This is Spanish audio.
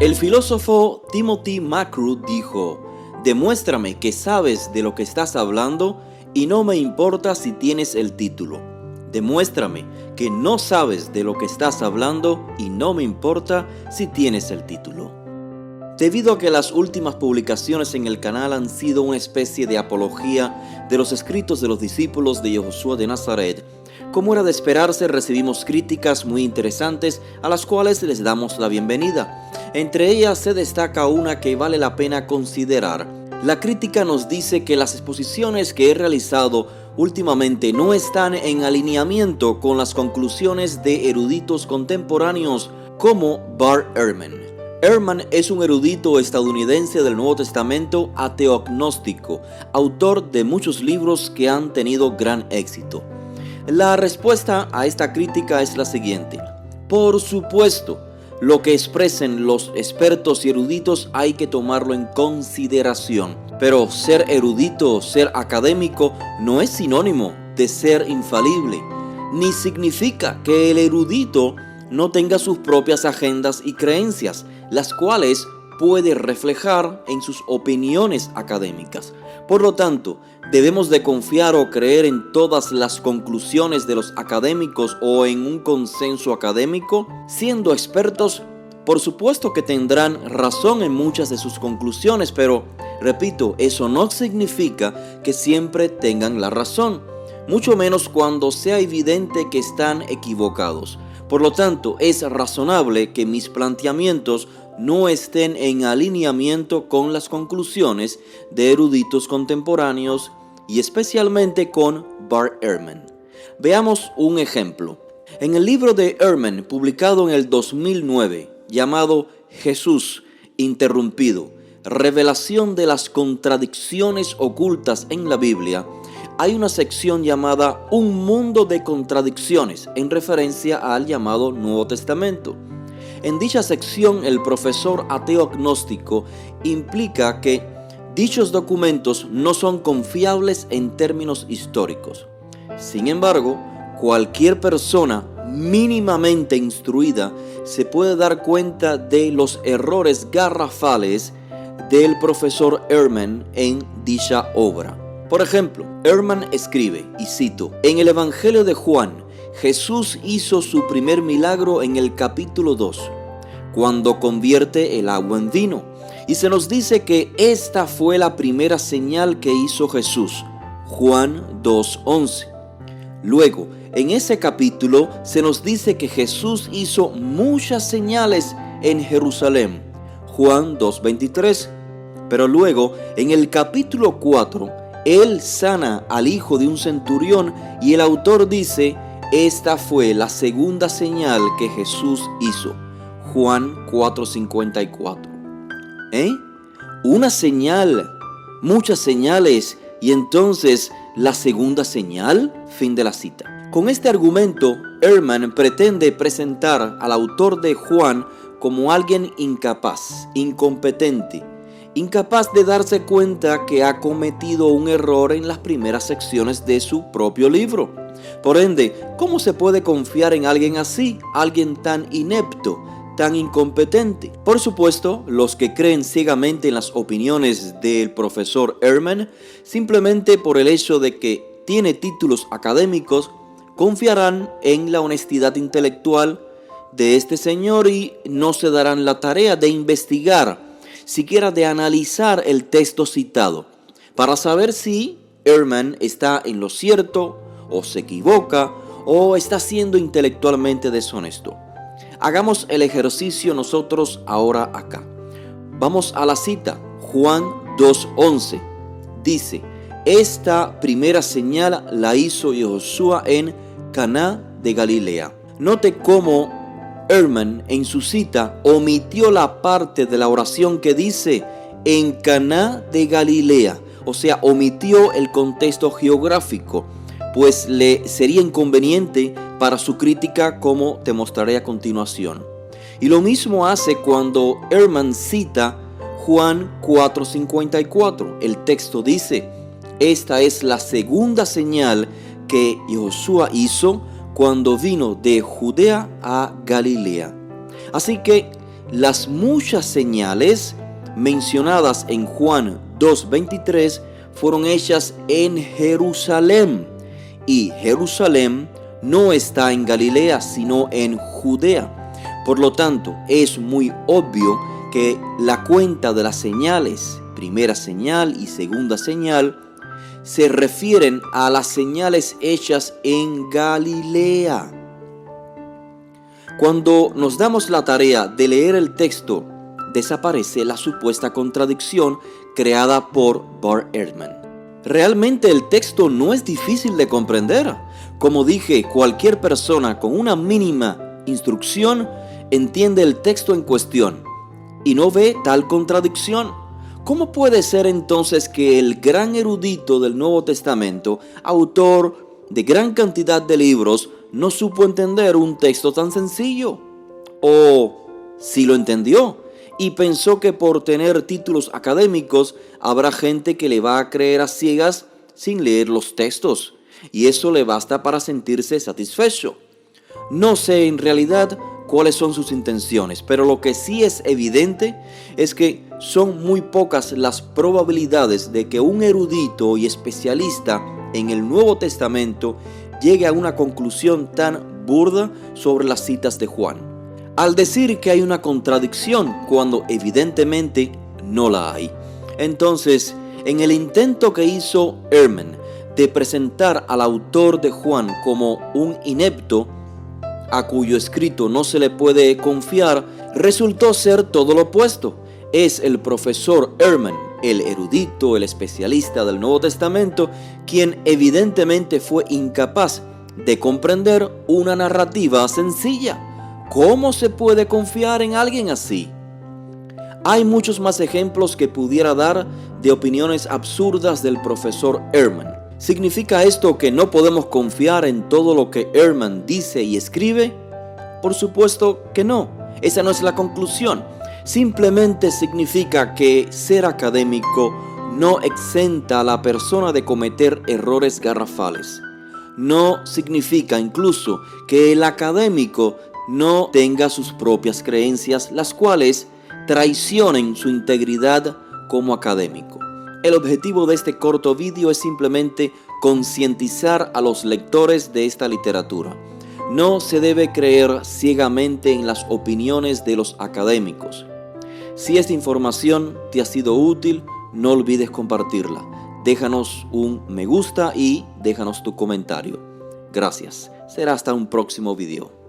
El filósofo Timothy McGraw dijo: demuéstrame que sabes de lo que estás hablando y no me importa si tienes el título. Demuéstrame que no sabes de lo que estás hablando y no me importa si tienes el título. Debido a que las últimas publicaciones en el canal han sido una especie de apología de los escritos de los discípulos de Yahushua de Nazaret, como era de esperarse, recibimos críticas muy interesantes a las cuales les damos la bienvenida. Entre ellas se destaca una que vale la pena considerar. La crítica nos dice que las exposiciones que he realizado últimamente no están en alineamiento con las conclusiones de eruditos contemporáneos como Bart Ehrman. Ehrman es un erudito estadounidense del Nuevo Testamento ateo-agnóstico, autor de muchos libros que han tenido gran éxito. La respuesta a esta crítica es la siguiente: por supuesto, lo que expresen los expertos y eruditos hay que tomarlo en consideración, pero ser erudito, ser académico, no es sinónimo de ser infalible, ni significa que el erudito no tenga sus propias agendas y creencias, las cuales puede reflejar en sus opiniones académicas. Por lo tanto, debemos de confiar o creer en todas las conclusiones de los académicos o en un consenso académico. Siendo expertos, por supuesto que tendrán razón en muchas de sus conclusiones, pero, repito, eso no significa que siempre tengan la razón, mucho menos cuando sea evidente que están equivocados. Por lo tanto, es razonable que mis planteamientos no estén en alineamiento con las conclusiones de eruditos contemporáneos y especialmente con Bart Ehrman. Veamos un ejemplo. En el libro de Ehrman, publicado en el 2009, llamado Jesús interrumpido, revelación de las contradicciones ocultas en la Biblia, hay una sección llamada Un mundo de contradicciones, en referencia al llamado Nuevo Testamento. En dicha sección, el profesor ateo-agnóstico implica que dichos documentos no son confiables en términos históricos. Sin embargo, cualquier persona mínimamente instruida se puede dar cuenta de los errores garrafales del profesor Ehrman en dicha obra. Por ejemplo, Ehrman escribe, y cito: en el Evangelio de Juan, Jesús hizo su primer milagro en el capítulo 2, cuando convierte el agua en vino. Y se nos dice que esta fue la primera señal que hizo Jesús, Juan 2:11. Luego, en ese capítulo se nos dice que Jesús hizo muchas señales en Jerusalén, Juan 2:23. Pero luego, en el capítulo 4, Él sana al hijo de un centurión y el autor dice: esta fue la segunda señal que Jesús hizo, Juan 4:54. Una señal, muchas señales, y entonces la segunda señal, fin de la cita. Con este argumento, Ehrman pretende presentar al autor de Juan como alguien incapaz, incompetente, incapaz de darse cuenta que ha cometido un error en las primeras secciones de su propio libro. Por ende, ¿cómo se puede confiar en alguien así, alguien tan inepto, tan incompetente? Por supuesto, los que creen ciegamente en las opiniones del profesor Ehrman, simplemente por el hecho de que tiene títulos académicos, confiarán en la honestidad intelectual de este señor y no se darán la tarea de investigar, siquiera de analizar el texto citado, para saber si Ehrman está en lo cierto, o se equivoca, o está siendo intelectualmente deshonesto. Hagamos el ejercicio nosotros ahora acá. Vamos a la cita, Juan 2:11. Dice: esta primera señal la hizo Yahushua en Caná de Galilea. Note cómo Ehrman en su cita omitió la parte de la oración que dice en Caná de Galilea, o sea, omitió el contexto geográfico, pues le sería inconveniente para su crítica, como te mostraré a continuación. Y lo mismo hace cuando Ehrman cita Juan 4:54. El texto dice: esta es la segunda señal que Yahushua hizo cuando vino de Judea a Galilea. Así que las muchas señales mencionadas en Juan 2:23 fueron hechas en Jerusalén, y Jerusalén no está en Galilea, sino en Judea. Por lo tanto, es muy obvio que la cuenta de las señales, primera señal y segunda señal, se refieren a las señales hechas en Galilea. Cuando nos damos la tarea de leer el texto, desaparece la supuesta contradicción creada por Bart Ehrman. Realmente el texto no es difícil de comprender. Como dije, cualquier persona con una mínima instrucción entiende el texto en cuestión y no ve tal contradicción. ¿Cómo puede ser entonces que el gran erudito del Nuevo Testamento, autor de gran cantidad de libros, no supo entender un texto tan sencillo? O sí lo entendió y pensó que por tener títulos académicos habrá gente que le va a creer a ciegas sin leer los textos, y eso le basta para sentirse satisfecho. No sé en realidad cuáles son sus intenciones, pero lo que sí es evidente es que son muy pocas las probabilidades de que un erudito y especialista en el Nuevo Testamento llegue a una conclusión tan burda sobre las citas de Juan, al decir que hay una contradicción cuando evidentemente no la hay. Entonces, en el intento que hizo Ehrman de presentar al autor de Juan como un inepto, a cuyo escrito no se le puede confiar, resultó ser todo lo opuesto. Es el profesor Ehrman, el erudito, el especialista del Nuevo Testamento, quien evidentemente fue incapaz de comprender una narrativa sencilla. ¿Cómo se puede confiar en alguien así? Hay muchos más ejemplos que pudiera dar de opiniones absurdas del profesor Ehrman. ¿Significa esto que no podemos confiar en todo lo que Ehrman dice y escribe? Por supuesto que no. Esa no es la conclusión. Simplemente significa que ser académico no exenta a la persona de cometer errores garrafales. No significa incluso que el académico no tenga sus propias creencias, las cuales traicionen su integridad como académico. El objetivo de este corto vídeo es simplemente concientizar a los lectores de esta literatura. No se debe creer ciegamente en las opiniones de los académicos. Si esta información te ha sido útil, no olvides compartirla. Déjanos un me gusta y déjanos tu comentario. Gracias. Será hasta un próximo video.